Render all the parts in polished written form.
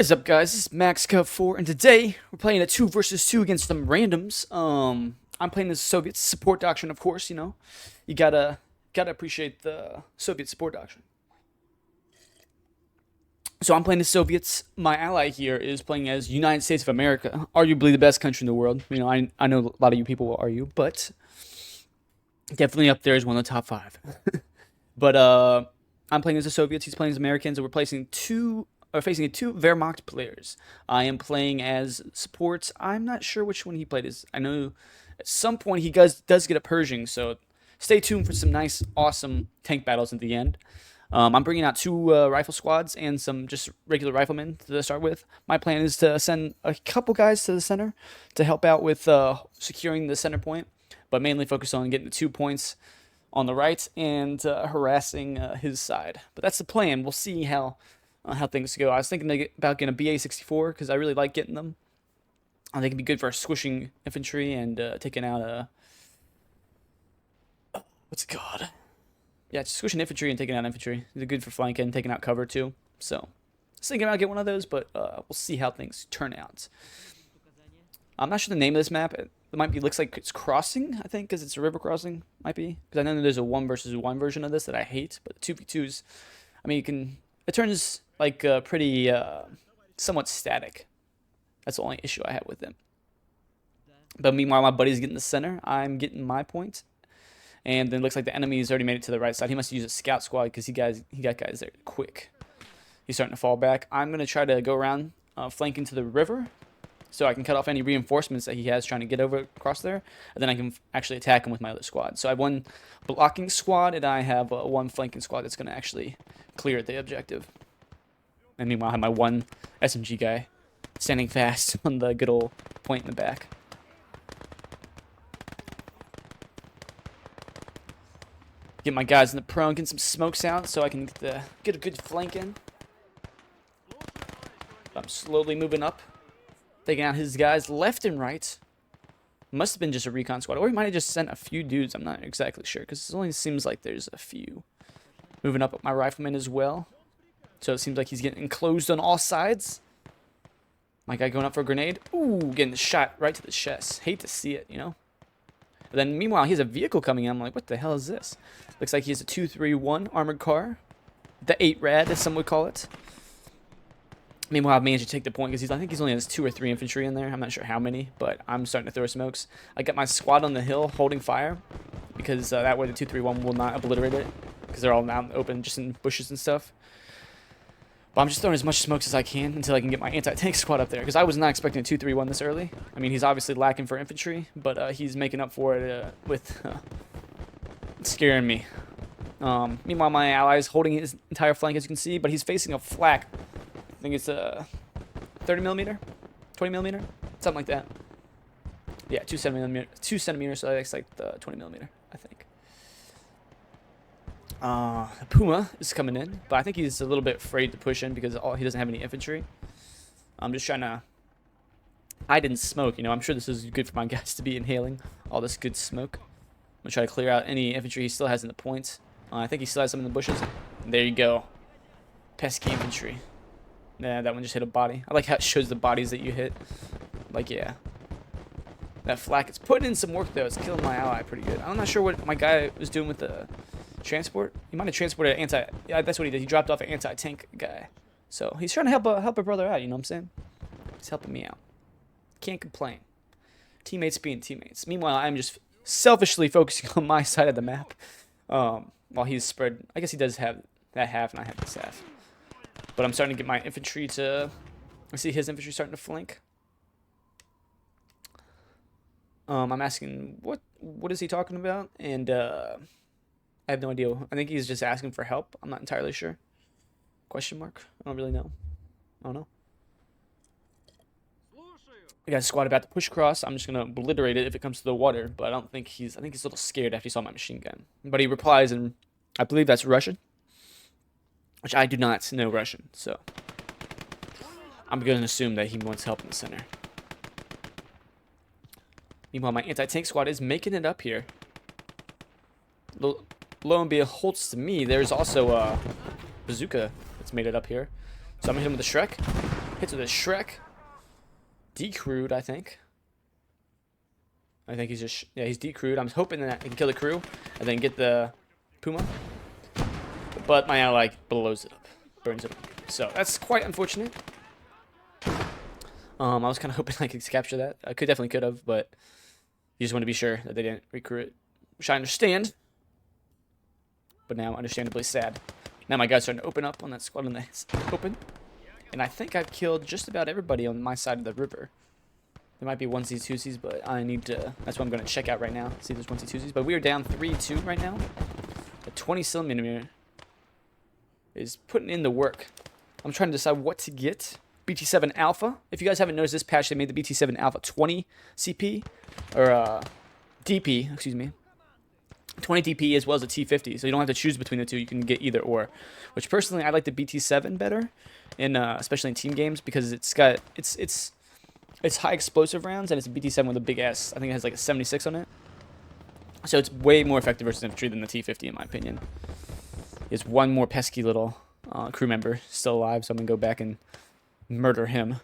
What is up, guys? This is MaxCub4, and today we're playing a 2 versus 2 against some randoms. I'm playing the Soviet support doctrine, of course. You gotta appreciate the Soviet support doctrine. So I'm playing the Soviets. My ally here is playing as United States of America, arguably the best country in the world. I know a lot of you people will argue, but definitely up there as one of the top 5. But I'm playing as the Soviets. He's playing as Americans, and we're facing two Wehrmacht players. I am playing as support. I'm not sure which one he played as. I know at some point he does get a Pershing, so stay tuned for some nice, awesome tank battles at the end. I'm bringing out 2 rifle squads and some just regular riflemen to start with. My plan is to send a couple guys to the center to help out with securing the center point, but mainly focus on getting the 2 points on the right and harassing his side. But that's the plan. We'll see how things go. I was thinking about getting a BA-64 because I really like getting them. I think it'd be good for squishing infantry and taking out what's it called? Yeah, just squishing infantry and taking out infantry. They're good for flanking and taking out cover too. So I was thinking about getting one of those, but we'll see how things turn out. I'm not sure the name of this map. It looks like it's crossing, I think, because it's a river crossing. Might be. Because I know there's a 1 versus 1 version of this that I hate, but 2v2s, I mean, it turns like pretty somewhat static. That's the only issue I have with them. But meanwhile, my buddy's getting the center. I'm getting my point. And then it looks like the enemy's already made it to the right side. He must use a scout squad because he got guys there quick. He's starting to fall back. I'm going to try to go around flanking to the river so I can cut off any reinforcements that he has trying to get over across there. And then I can actually attack him with my other squad. So I have 1 blocking squad and I have 1 flanking squad that's going to actually clear the objective. And meanwhile, I have my 1 SMG guy standing fast on the good old point in the back. Get my guys in the prone, get some smokes out so I can get a good flank in. I'm slowly moving up, taking out his guys left and right. Must have been just a recon squad, or he might have just sent a few dudes. I'm not exactly sure because it only seems like there's a few. Moving up with my rifleman as well. So it seems like he's getting enclosed on all sides. My guy going up for a grenade. Ooh, getting shot right to the chest. Hate to see it, But then meanwhile, he has a vehicle coming in. I'm like, what the hell is this? Looks like he has a 231 armored car. The 8 rad, as some would call it. Meanwhile, I've managed to take the point because I think he's only has 2 or 3 infantry in there. I'm not sure how many, but I'm starting to throw smokes. I got my squad on the hill holding fire because that way the 231 will not obliterate it because they're all out in the open, just in bushes and stuff. But I'm just throwing as much smokes as I can until I can get my anti-tank squad up there. Because I was not expecting a 231 this early. I mean, he's obviously lacking for infantry. But he's making up for it with scaring me. Meanwhile, my ally is holding his entire flank, as you can see. But he's facing a flak. I think it's a 30mm? 20mm? Something like that. Yeah, 2 centimeters. So that's like the 20mm, I think. Puma is coming in, but I think he's a little bit afraid to push in because he doesn't have any infantry. I'm just trying to hide in smoke, I'm sure this is good for my guys to be inhaling all this good smoke. I'm gonna try to clear out any infantry he still has in the points. I think he still has some in the bushes. There you go. Pesky infantry. Nah, that one just hit a body. I like how it shows the bodies that you hit. Like, yeah. That flak, it's putting in some work though. It's killing my ally pretty good. I'm not sure what my guy was doing with the transport. He might have transported an yeah, that's what he did. He dropped off an anti-tank guy. So he's trying to help a brother out, you know what I'm saying? He's helping me out. Can't complain. Teammates being teammates. Meanwhile, I'm just selfishly focusing on my side of the map. While he's spread. I guess he does have that half and I have this half. But I'm starting to get my infantry to... I see his infantry starting to flank. I'm asking, what is he talking about? And, I have no idea. I think he's just asking for help. I'm not entirely sure. Question mark? I don't really know. I don't know. I got a squad about to push across. I'm just going to obliterate it if it comes to the water. But I think he's a little scared after he saw my machine gun. But he replies, and I believe that's Russian. Which I do not know Russian. So I'm going to assume that he wants help in the center. Meanwhile, my anti-tank squad is making it up here. Lo and behold to me, there's also a bazooka that's made it up here. So I'm gonna hit him with the Shrek. Hits with a Shrek. Decrewed, I think. I think he's just, yeah, he's decrewed. I'm hoping that I can kill the crew and then get the Puma. But my ally blows it up, burns it up. So that's quite unfortunate. I was kind of hoping I could capture that. I definitely could have, but you just want to be sure that they didn't recruit it, which I understand. But now, understandably sad. Now my guys are starting to open up on that squad on the open. And I think I've killed just about everybody on my side of the river. There might be onesies, twosies, but I need to... That's what I'm going to check out right now. See if there's onesies, twosies. But we are down 3-2 right now. The 20mm is putting in the work. I'm trying to decide what to get. BT7 Alpha. If you guys haven't noticed, this patch they made the BT7 Alpha 20 CP. Or DP, excuse me. 20 DP as well as a T50, so you don't have to choose between the two. You can get either or. Which personally, I like the BT7 better, in especially in team games, because it's got it's high explosive rounds and it's a BT7 with a big S. I think it has like a 76 on it, so it's way more effective versus infantry than the T50 in my opinion. There's one more pesky little crew member still alive, so I'm gonna go back and murder him.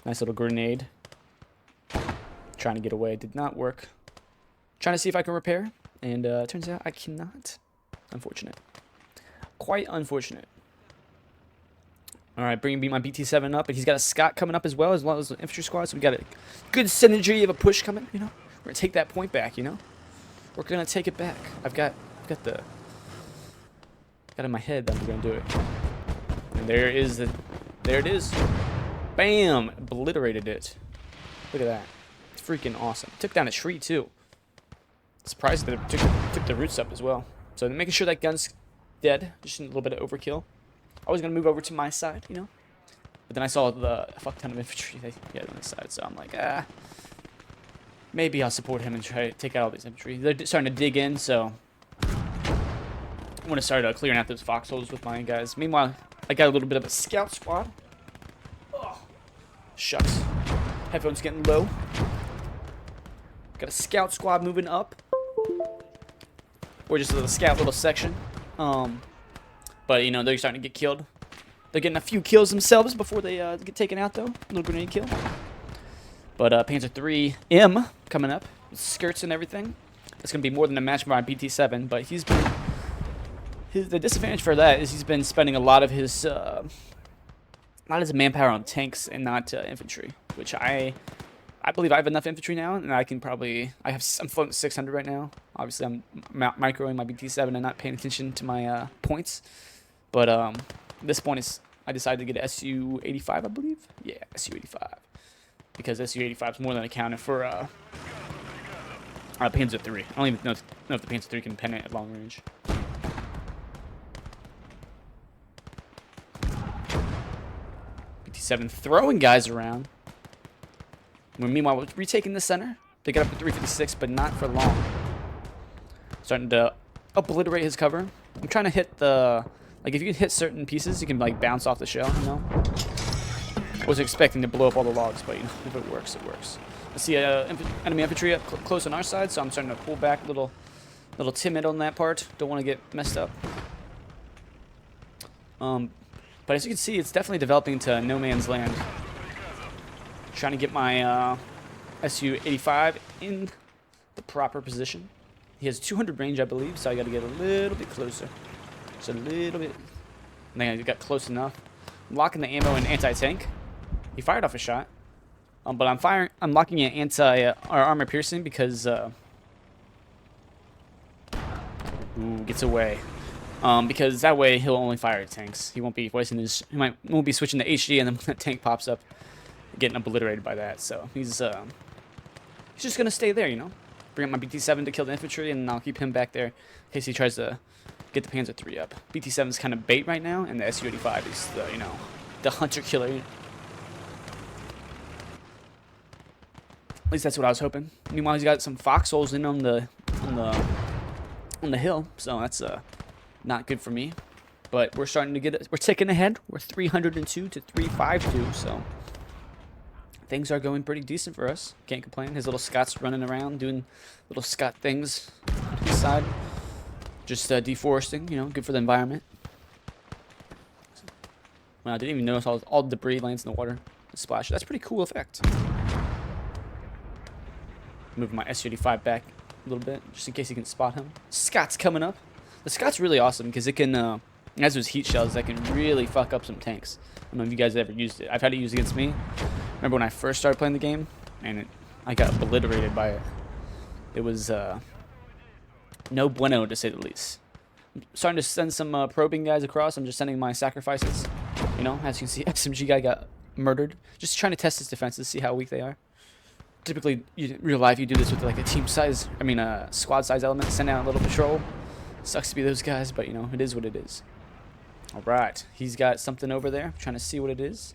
Nice little grenade. Trying to get away, did not work. Trying to see if I can repair, and turns out I cannot. Unfortunate. Quite unfortunate. Alright, bringing my BT7 up, and he's got a Scott coming up as well as the infantry squad, so we got a good synergy of a push coming, you know? We're going to take that point back, you know? We're going to take it back. I've got in my head that we're going to do it. And there it is. Bam! Obliterated it. Look at that. It's freaking awesome. Took down a tree, too. Surprised that it took the roots up as well. So making sure that gun's dead. Just a little bit of overkill. I was going to move over to my side, you know. But then I saw the fuck ton of infantry they had on this side. So I'm like, maybe I'll support him and try to take out all these infantry. They're starting to dig in, so I want to start clearing out those foxholes with my guys. Meanwhile, I got a little bit of a scout squad. Oh, shucks. Headphones getting low. Got a scout squad moving up. Or just a little scout little section. But, you know, they're starting to get killed. They're getting a few kills themselves before they get taken out, though. A little grenade kill. But Panzer 3M coming up. With skirts and everything. It's going to be more than a match for my BT7. But he's been... the disadvantage for that is he's been spending a lot of his manpower on tanks and not infantry. Which I believe I have enough infantry now, and I can probably... I'm floating 600 right now. Obviously, I'm microing my BT7 and not paying attention to my points. But at this point, I decided to get an SU-85, I believe? Yeah, SU-85. Because SU-85 is more than accounted for Panzer 3. I don't even know if the Panzer 3 can pen it at long range. BT7 throwing guys around. Meanwhile, we're retaking the center. They get up to 356, but not for long. Starting to obliterate his cover. I'm trying to hit the... Like, if you can hit certain pieces, you can, like, bounce off the shell, you know? I was expecting to blow up all the logs, but, you know, if it works, it works. I see enemy infantry up close on our side, so I'm starting to pull back a little timid on that part. Don't want to get messed up. But as you can see, it's definitely developing into no man's land. Trying to get my SU-85 in the proper position. He has 200 range, I believe, so I got to get a little bit closer. Just a little bit. I think I got close enough. I'm locking the ammo in anti-tank. He fired off a shot, but I'm locking in anti-armor piercing because gets away. Because that way he'll only fire at tanks. He won't be wasting his. Won't be switching to HD, and then when that tank pops up, getting obliterated by that. So he's just gonna stay there, you know. Bring up my BT7 to kill the infantry, and I'll keep him back there in case he tries to get the Panzer 3 up. BT7 is kind of bait right now, and the SU-85 is the, you know, the hunter killer. At least that's what I was hoping. Meanwhile, he's got some foxholes in on the hill, so that's not good for me. But we're starting to get it. We're ticking ahead. We're 302 to 352, so things are going pretty decent for us. Can't complain. His little Scott's running around doing little Scott things on his side. Just deforesting, you know, good for the environment. Wow, I didn't even notice all the debris lands in the water. Splash. That's a pretty cool effect. Moving my SU-85 back a little bit, just in case you can spot him. Scott's coming up. The Scott's really awesome because it can, as those heat shells, that can really fuck up some tanks. I don't know if you guys have ever used it. I've had it used against me. Remember when I first started playing the game, and I got obliterated by it. It was no bueno, to say the least. I'm starting to send some probing guys across. I'm just sending my sacrifices. You know, as you can see, SMG guy got murdered. Just trying to test his defenses, see how weak they are. Typically, in real life, you do this with like a team size, squad size element. Send out a little patrol. Sucks to be those guys, but you know, it is what it is. All right, he's got something over there. I'm trying to see what it is.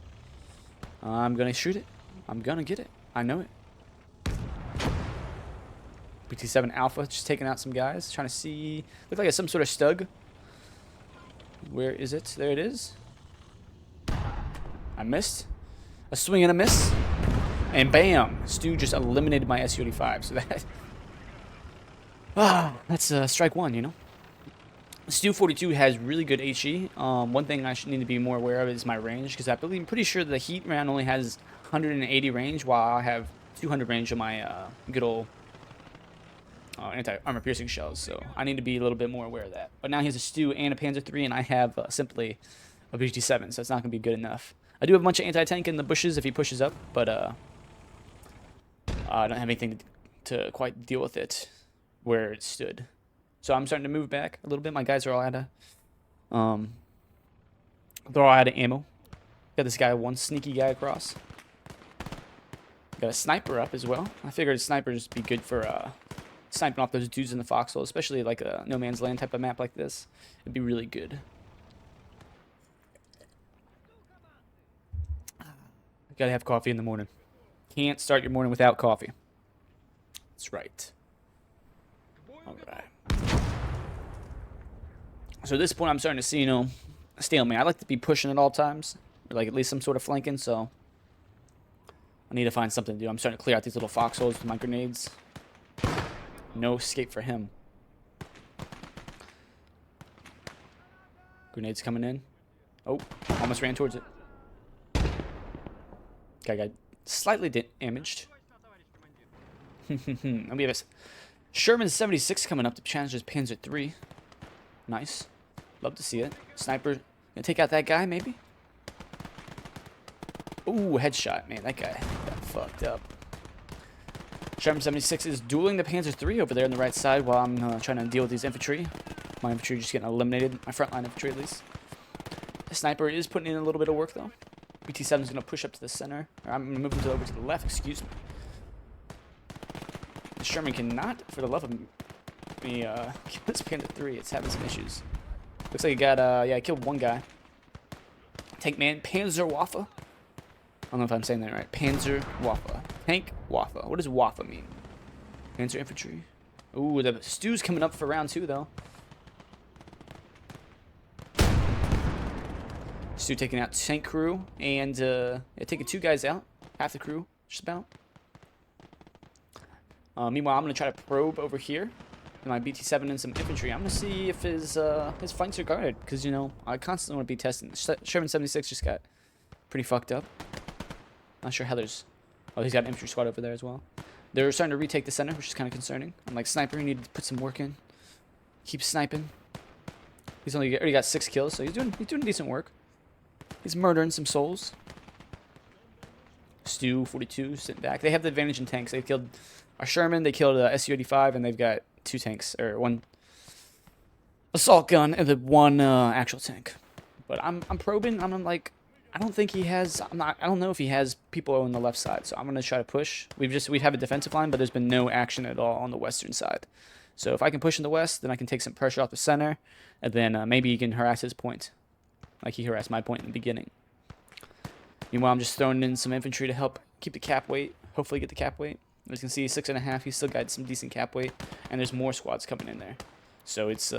I'm gonna shoot it. I'm gonna get it. I know it. BT7 Alpha just taking out some guys. Trying to see. Look like it's some sort of stug. Where is it? There it is. I missed. A swing and a miss. And bam! Stu just eliminated my SU-85. So that... that's strike one, you know? Stu-42 has really good HE. One thing I should need to be more aware of is my range. Because I'm pretty sure the heat round only has 180 range. While I have 200 range on my good old anti-armor piercing shells. So I need to be a little bit more aware of that. But now he has a Stu and a Panzer III. And I have simply a BT7. So it's not going to be good enough. I do have a bunch of anti-tank in the bushes if he pushes up. But... I don't have anything to quite deal with it where it stood. So I'm starting to move back a little bit. My guys are all out of they're all out of ammo. Got this guy, one sneaky guy across. Got a sniper up as well. I figured snipers be good for sniping off those dudes in the foxhole, especially like a no man's land type of map like this. It'd be really good. Gotta have coffee in the morning. Can't start your morning without coffee. That's right. Alright. So at this point, I'm starting to see, you know, a stalemate. I like to be pushing at all times. Or like at least some sort of flanking, so... I need to find something to do. I'm starting to clear out these little foxholes with my grenades. No escape for him. Grenades coming in. Oh, almost ran towards it. Guy got slightly damaged. And we have a Sherman 76 coming up to challenge his Panzer III. Nice. Love to see it. Sniper. Gonna take out that guy, maybe? Ooh, headshot. Man, that guy got fucked up. Sherman 76 is dueling the Panzer III over there on the right side while I'm trying to deal with these infantry. My infantry just getting eliminated. My frontline infantry, at least. The sniper is putting in a little bit of work, though. BT7 is going to push up to the center. Or I'm going to move him over to the left, excuse me. The Sherman cannot, for the love of me, kill this Panther 3. It's having some issues. Looks like he got, yeah, I killed one guy. Tank man, Panzer Waffe. I don't know if I'm saying that right. Panzer Waffe. Tank Waffe. What does Waffe mean? Panzer infantry. Ooh, the Stu's coming up for round 2, though. Stu taking out tank crew and yeah, taking 2 guys out, half the crew, just about. Meanwhile, I'm gonna try to probe over here. In my BT7 and some infantry. I'm gonna see if his flanks are guarded, because you know I constantly want to be testing. Sherman 76 just got pretty fucked up. Not sure how there's. Oh, he's got an infantry squad over there as well. They're starting to retake the center, which is kind of concerning. I'm like, sniper, you need to put some work in. Keep sniping. He's already got 6 kills, so he's doing decent work. He's murdering some souls. Stu 42 sitting back. They have the advantage in tanks. They killed our Sherman. They killed SU-85, and they've got 2 tanks, or 1 assault gun and the 1 actual tank. But I'm probing. I'm like, I don't think he has. I don't know if he has people on the left side. So I'm gonna try to push. We have a defensive line, but there's been no action at all on the western side. So if I can push in the west, then I can take some pressure off the center, and then maybe he can harass his point, like he harassed my point in the beginning. Meanwhile, I'm just throwing in some infantry to help keep the cap weight. Hopefully get the cap weight. As you can see, 6.5. He's still got some decent cap weight, and there's more squads coming in there. So it's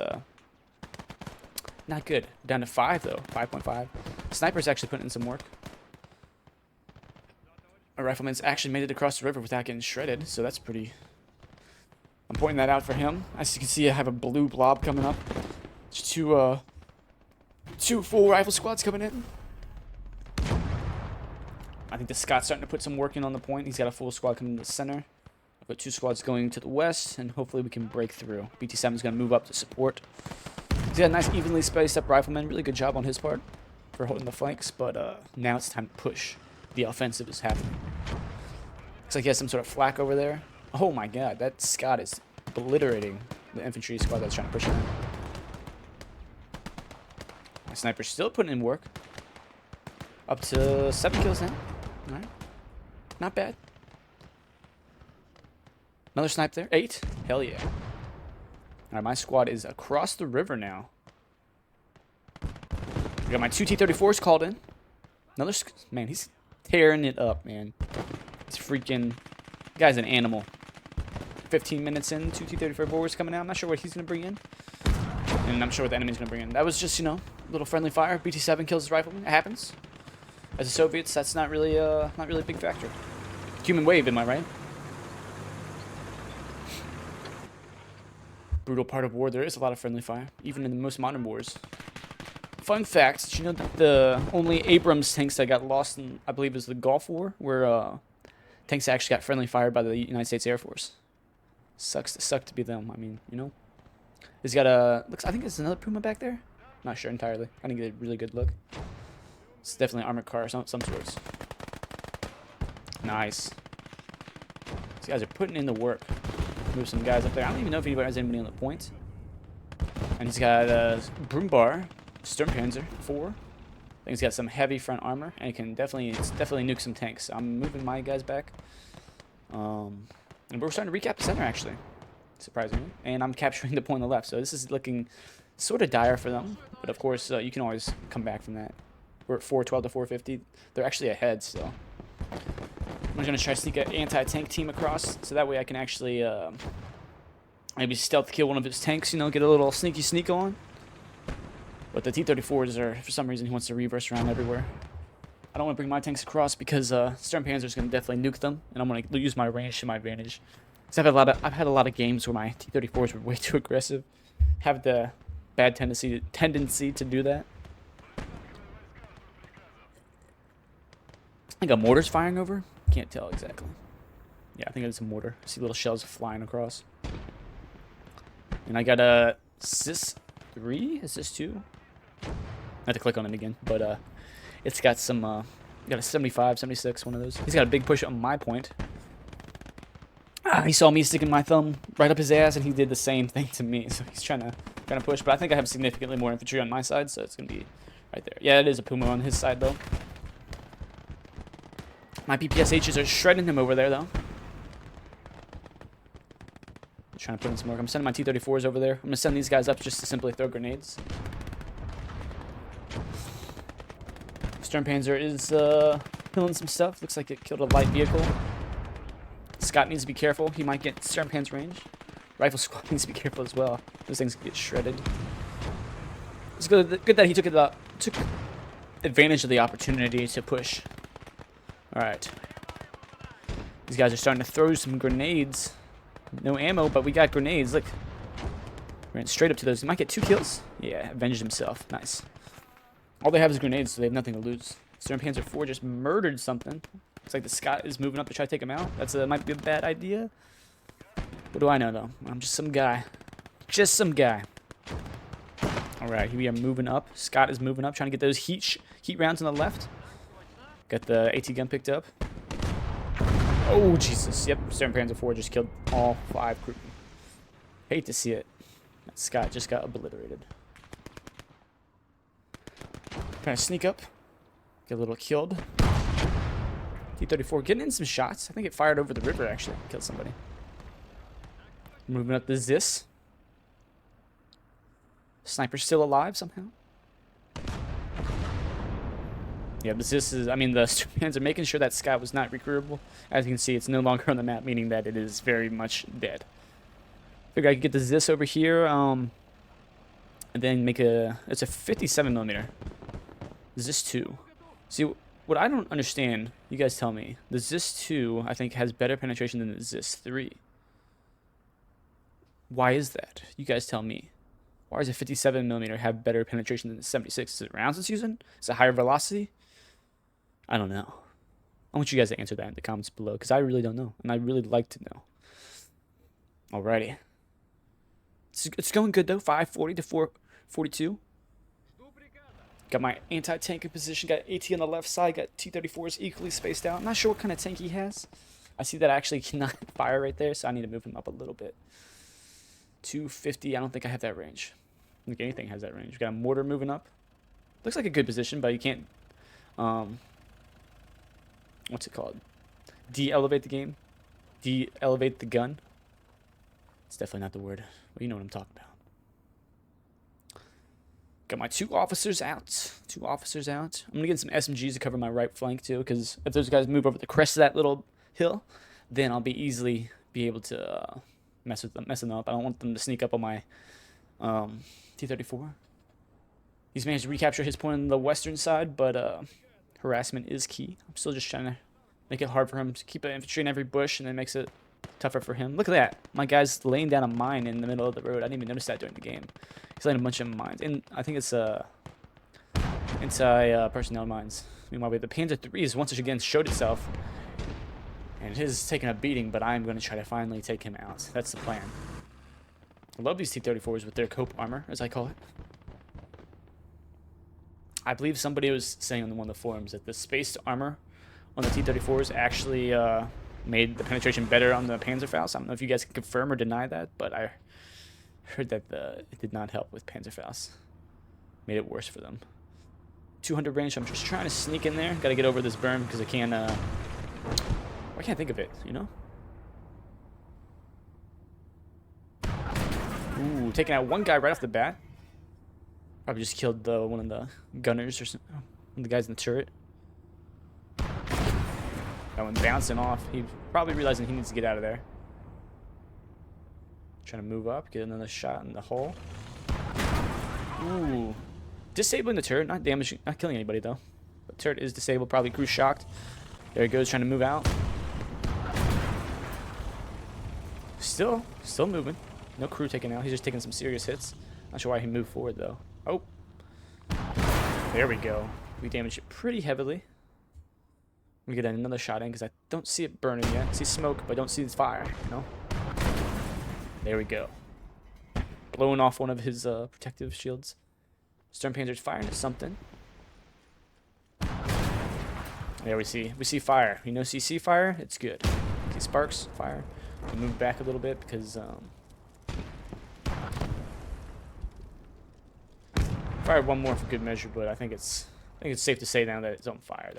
not good. Down to 5 though, 5.5. Sniper's actually putting in some work. A rifleman's actually made it across the river without getting shredded, so that's pretty. I'm pointing that out for him. As you can see, I have a blue blob coming up. There's 2 full rifle squads coming in. I think the Scott's starting to put some work in on the point. He's got a full squad coming to the center. I've got 2 squads going to the west, and hopefully we can break through. BT7 is going to move up to support. He's got a nice evenly spaced up rifleman. Really good job on his part for holding the flanks, but now it's time to push. The offensive is happening. Looks like he has some sort of flak over there. Oh my god, that Scott is obliterating the infantry squad that's trying to push him. My sniper's still putting in work. Up to 7 kills now. Alright. Not bad. Another snipe there. 8. Hell yeah. Alright, my squad is across the river now. I got my 2 T-34s called in. Another... Man, he's tearing it up, man. He's freaking... Guy's an animal. 15 minutes in, 2 T-34s coming out. I'm not sure what he's going to bring in. And I'm sure what the enemy's going to bring in. That was just, you know, a little friendly fire. BT-7 kills his rifleman. It happens. As the Soviets, that's not really a big factor. Human wave, am I right? Brutal part of war. There is a lot of friendly fire, even in the most modern wars. Fun fact: did you know that the only Abrams tanks that got lost in, I believe, is the Gulf War, where tanks actually got friendly fired by the United States Air Force. Sucks to be them. I mean, you know. He's got a I think there's another Puma back there. Not sure entirely. I didn't get a really good look. It's definitely an armored car of some sorts. Nice. These guys are putting in the work. Move some guys up there. I don't even know if anybody has anybody on the point. And he's got a Broombar, Sturmpanzer 4. I think he's got some heavy front armor, and he can definitely nuke some tanks. So I'm moving my guys back. And we're starting to recap the center, actually, surprisingly. And I'm capturing the point on the left, so this is looking sort of dire for them. But of course, you can always come back from that. We're at 412 to 450. They're actually ahead still. I'm going to try to sneak an anti-tank team across, so that way I can actually maybe stealth kill one of his tanks, you know, get a little sneaky sneak on. But the T-34s are, for some reason, he wants to reverse around everywhere. I don't want to bring my tanks across because Sturmpanzer is going to definitely nuke them, and I'm going to use my range to my advantage. Because I've had a lot of games where my T-34s were way too aggressive. Have the bad tendency to do that. I think a mortar's firing over. Can't tell exactly. Yeah, I think it's a mortar. I see little shells flying across. And I got a IS-3, IS-2. I have to click on it again, but it's got some. Got a 75, 76, one of those. He's got a big push on my point. He saw me sticking my thumb right up his ass, and he did the same thing to me. So he's trying to push, but I think I have significantly more infantry on my side, so it's gonna be right there. Yeah, it is a Puma on his side though. My PPSHs are shredding him over there, though. Trying to put in some work. I'm sending my T-34s over there. I'm going to send these guys up just to simply throw grenades. Sturmpanzer is killing some stuff. Looks like it killed a light vehicle. Scott needs to be careful. He might get Sturmpanzer range. Rifle squad needs to be careful as well. Those things get shredded. It's good that he took advantage of the opportunity to push. Alright. These guys are starting to throw some grenades. No ammo, but we got grenades. Look. Ran straight up to those. He might get 2 kills. Yeah, avenged himself. Nice. All they have is grenades, so they have nothing to lose. Sturmpanzer 4 just murdered something. Looks like the Scott is moving up to try to take him out. That might be a bad idea. What do I know, though? I'm just some guy. Just some guy. Alright, here we are moving up. Scott is moving up, trying to get those heat rounds on the left. Got the AT gun picked up. Oh, Jesus. Yep, Sturmpanzer 4 just killed all 5 crewmen. Hate to see it. That Scott just got obliterated. Trying to sneak up. Get a little killed. T-34 getting in some shots. I think it fired over the river, actually. Killed somebody. Moving up the Zis. Sniper's still alive somehow. Yeah, but this is, I mean, the Sturmpanzer are making sure that Scott was not recruitable. As you can see, it's no longer on the map, meaning that it is very much dead. Figure I could get the Zis over here, and then make it's a 57mm. Zis 2. See, what I don't understand, you guys tell me. The Zis 2, I think, has better penetration than the Zis 3. Why is that? You guys tell me. Why does a 57mm have better penetration than the 76? Is it rounds it's using? Is it higher velocity? I don't know. I want you guys to answer that in the comments below, because I really don't know, and I'd really like to know. Alrighty. It's going good, though. 540 to 442. Got my anti-tank in position. Got AT on the left side. Got T-34s equally spaced out. I'm not sure what kind of tank he has. I see that I actually cannot fire right there, so I need to move him up a little bit. 250. I don't think I have that range. I don't think anything has that range. We got a mortar moving up. Looks like a good position, but you can't... what's it called? De-elevate the game? De-elevate the gun? It's definitely not the word. But you know what I'm talking about. Got my 2 officers out. 2 officers out. I'm going to get some SMGs to cover my right flank, too, because if those guys move over the crest of that little hill, then I'll be able to mess them up. I don't want them to sneak up on my T-34. He's managed to recapture his point on the western side, but harassment is key. I'm still just trying to make it hard for him to keep an infantry in every bush, and then makes it tougher for him. Look at that. My guy's laying down a mine in the middle of the road. I didn't even notice that during the game. He's laying a bunch of mines. And I think it's anti-personnel mines. Meanwhile, the Panzer III once again showed itself. And it is taking a beating, but I'm going to try to finally take him out. That's the plan. I love these T-34s with their cope armor, as I call it. I believe somebody was saying on one of the forums that the spaced armor on the T-34s actually made the penetration better on the Panzerfaust. I don't know if you guys can confirm or deny that, but I heard that it did not help with Panzerfaust. Made it worse for them. 200 range, I'm just trying to sneak in there. Got to get over this berm because I can't... I can't think of it, you know? Ooh, taking out one guy right off the bat. Probably just killed one of the gunners or something. One of the guys in the turret. That one bouncing off. He's probably realizing he needs to get out of there. Trying to move up, get another shot in the hole. Ooh. Disabling the turret, not damaging, not killing anybody though. The turret is disabled, probably crew shocked. There he goes, trying to move out. Still moving. No crew taken out. He's just taking some serious hits. Not sure why he moved forward though. Oh. There we go. We damaged it pretty heavily. We get another shot in because I don't see it burning yet. I see smoke, but I don't see his fire, you know? There we go. Blowing off one of his protective shields. Sturmpanzer's firing at something. There we see fire. You know, CC fire, it's good. See sparks, fire. We move back a little bit because fired one more for good measure, but I think it's safe to say now that it's on fire.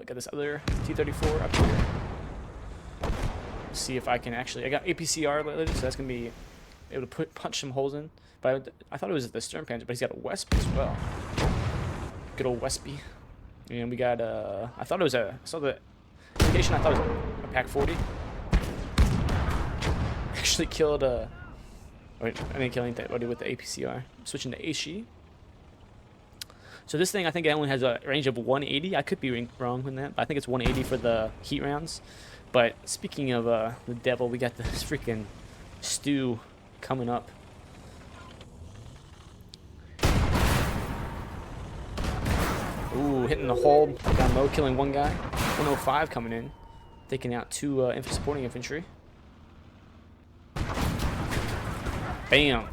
Got this other T-34 up here. See if I can actually... I got APCR lately, so that's going to be able to punch some holes in. But I thought it was the Sturmpanzer, but he's got a Wesp as well. Good old Wespy. And we got... I thought it was a... I saw the indication, I thought it was a Pack 40. Actually killed a... Wait, I didn't kill anybody with the APCR. Switching to HE. So this thing, I think it only has a range of 180. I could be wrong with that, but I think it's 180 for the heat rounds. But speaking of the devil, we got this freaking stew coming up. Ooh, hitting the hole. Down low, killing one guy. 105 coming in. Taking out 2 supporting infantry. Bam.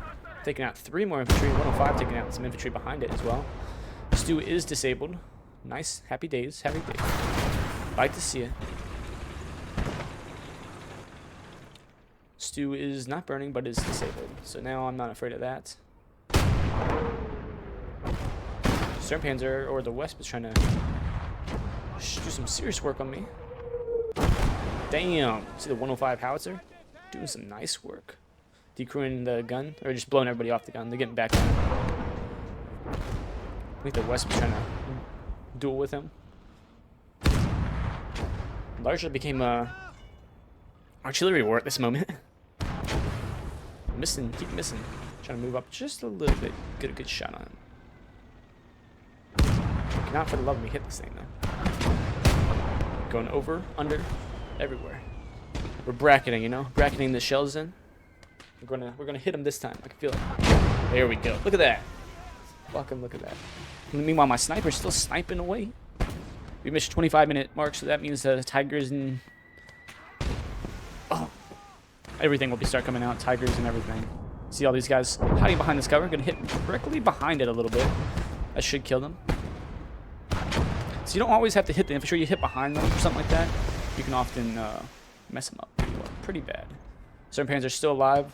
Taking out 3 more infantry. 105 taking out some infantry behind it as well. Stu is disabled. Nice. Happy days. Happy days. Like to see it. Stu is not burning, but is disabled. So now I'm not afraid of that. Sturmpanzer, or the Wesp, is trying to do some serious work on me. Damn. See the 105 howitzer? Doing some nice work. Decrewing the gun, or just blowing everybody off the gun. They're getting back on. I think the Wesp is trying to duel with him. Largely became a artillery war at this moment. Missing, keep missing. Trying to move up just a little bit. Get a good shot on him. Not for the love of me hit this thing though. Going over, under, everywhere. We're bracketing, you know, bracketing the shells in. We're gonna hit him this time. I can feel it. There we go. Look at that. Fucking look at that. Meanwhile, my sniper's still sniping away. We missed 25-minute mark, so that means the Tigers and everything will start coming out. Tigers and everything. See all these guys hiding behind this cover. Gonna hit directly behind it a little bit. That should kill them. So you don't always have to hit the infantry. You hit behind them or something like that. You can often mess them up pretty bad. Certain Panzers are still alive.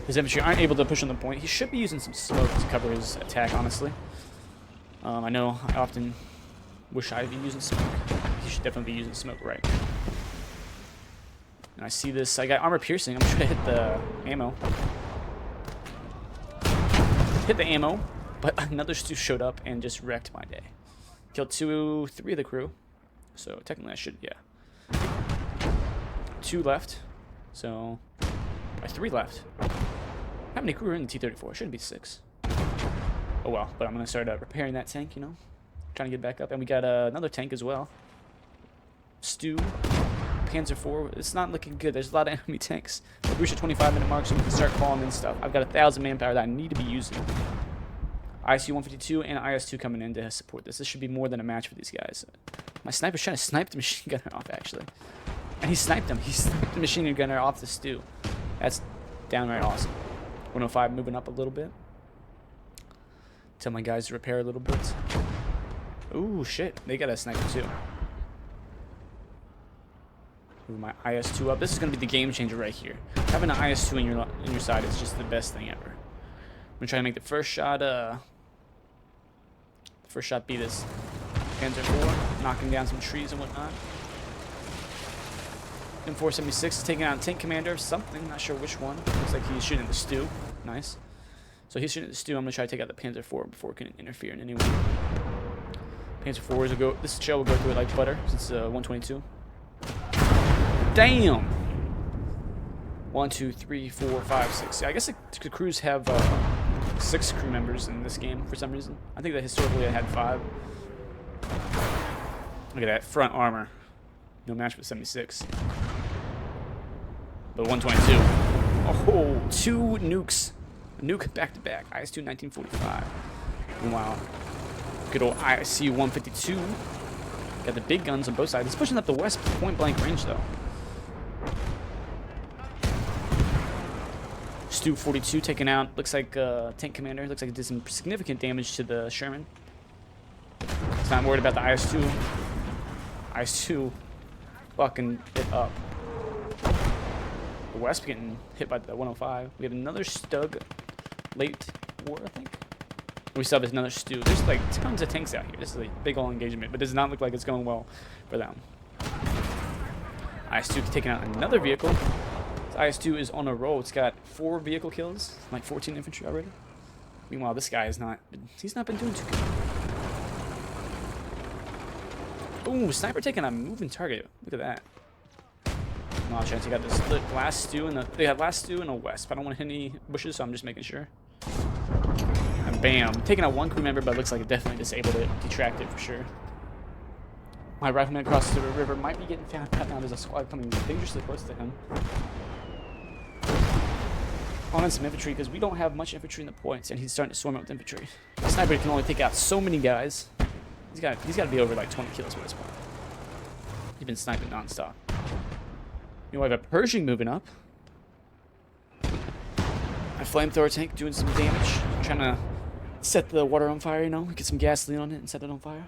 His infantry aren't able to push on the point. He should be using some smoke to cover his attack, honestly. I know I often wish I'd be using smoke. He should definitely be using smoke right. And I see this. I got armor piercing. I'm trying to hit the ammo. Hit the ammo, but another Stu showed up and just wrecked my day. Killed 3 of the crew. So technically I should, yeah. 2 left. So, 3 left. How many crew are in the T-34? It shouldn't be 6. Oh well, but I'm going to start repairing that tank, you know. Trying to get back up. And we got another tank as well. Stu. Panzer IV. It's not looking good. There's a lot of enemy tanks. We've reached a 25-minute mark, so we can start calling in stuff. I've got 1,000 manpower that I need to be using. IS-152 and IS-2 coming in to support this. This should be more than a match for these guys. My sniper's trying to snipe the machine gunner off, actually. And he sniped him. He sniped the machine gunner off the Stu. That's downright awesome. 105 moving up a little bit. Tell my guys to repair a little bit. Ooh, shit. They got a sniper, too. Move my IS-2 up. This is going to be the game changer right here. Having an IS-2 in your side is just the best thing ever. I'm going to try to make the first shot be this Panzer IV, knocking down some trees and whatnot. M476 is taking out a tank commander of something, not sure which one. Looks like he's shooting at the Stu. Nice. So he's shooting at the Stu. I'm going to try to take out the Panzer IV before it can interfere in any way. Panzer IV will go, this shell will go through it like butter since 122. Damn! 1, 2, 3, 4, 5, 6. Yeah, I guess the crews have 6 crew members in this game for some reason. I think that historically I had 5. Look at that front armor. No match with 76. But 122. Oh, 2 nukes. A nuke back to back. IS-2 1945. Wow. Good old IC-152. Got the big guns on both sides. It's pushing up the west point blank range though. Stu 42 taken out. Looks like tank commander. Looks like it did some significant damage to the Sherman. He's not worried about the IS-2. IS-2 fucking it up. The West getting hit by the 105. We have another Stug late war, I think. We still have another Stu. There's like tons of tanks out here. This is a big old engagement, but does not look like it's going well for them. IS-2 taking out another vehicle. This IS-2 is on a roll. It's got 4 vehicle kills, like 14 infantry already. Meanwhile, this guy is not. He's not been doing too good. Ooh, sniper taking a moving target. Look at that. No, I'll try to take out this last Stu and they have last Stu and a West. But I don't want to hit any bushes, so I'm just making sure. And bam, taking out 1 crew member, but it looks like it definitely disabled it, detracted for sure. My rifleman across the river might be getting found out now. There's a squad coming dangerously close to him. On some infantry because we don't have much infantry in the points, and he's starting to swarm out with infantry. The sniper can only take out so many guys. He's got to be over like 20 kills by this point. He's been sniping nonstop. You know, I have a Pershing moving up. My flamethrower tank doing some damage. I'm trying to set the water on fire, you know, get some gasoline on it and set it on fire.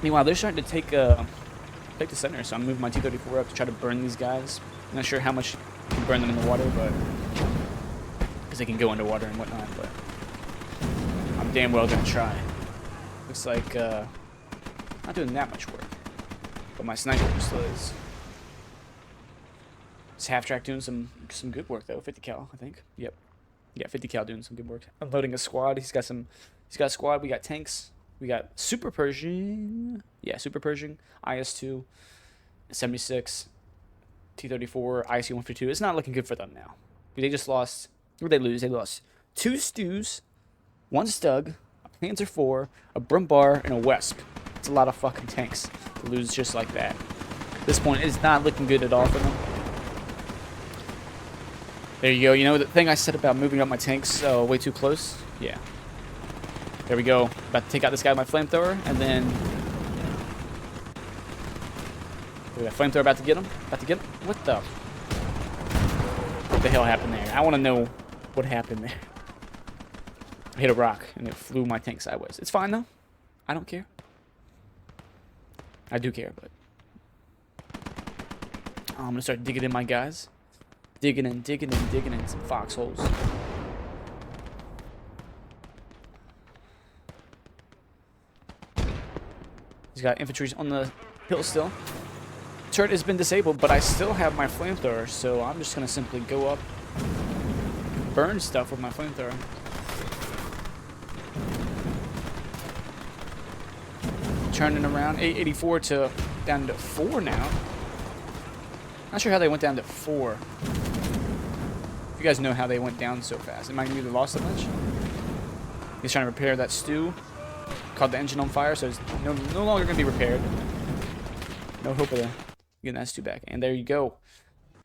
Meanwhile, they're starting to take the center, so I'm moving my T-34 up to try to burn these guys. I'm not sure how much you can burn them in the water, but because they can go underwater and whatnot, but I'm damn well gonna try. Looks like not doing that much work, but my sniper still is. This half-track doing some good work though. 50 cal, I think. Yep. Yeah, 50 cal doing some good work. Unloading a squad. He's got a squad. We got tanks. We got Super Pershing. Yeah, Super Pershing. IS-2. 76. T-34. IC-152. It's not looking good for them now. They just lost. What did they lose? They lost 2 Stews, 1 Stug, a Panzer IV, a Brumbar, and a Wesp. It's a lot of fucking tanks to lose just like that. At this point, it's not looking good at all for them. There you go. You know the thing I said about moving up my tanks way too close? Yeah. There we go. About to take out this guy with my flamethrower, and then... We got flamethrower about to get him. About to get him. What the hell happened there? I want to know what happened there. I hit a rock, and it flew my tank sideways. It's fine, though. I don't care. I do care, but... I'm going to start digging in my guys. Digging in some foxholes. He's got infantry on the hill still. Turret has been disabled, but I still have my flamethrower, so I'm just going to simply go up, burn stuff with my flamethrower. Turning around, 884 to down to 4 now. Not sure how they went down to 4. If you guys know how they went down so fast. It might be they lost a bunch. He's trying to repair that stew. Caught the engine on fire, so it's no longer going to be repaired. No hope of getting that stew back. And there you go.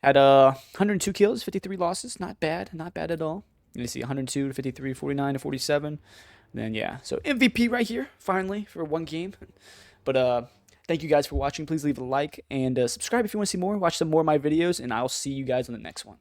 Had 102 kills, 53 losses. Not bad. Not bad at all. You see 102 to 53, 49 to 47. Then, yeah. So MVP right here, finally, for one game. But thank you guys for watching. Please leave a like and subscribe if you want to see more. Watch some more of my videos, and I'll see you guys on the next one.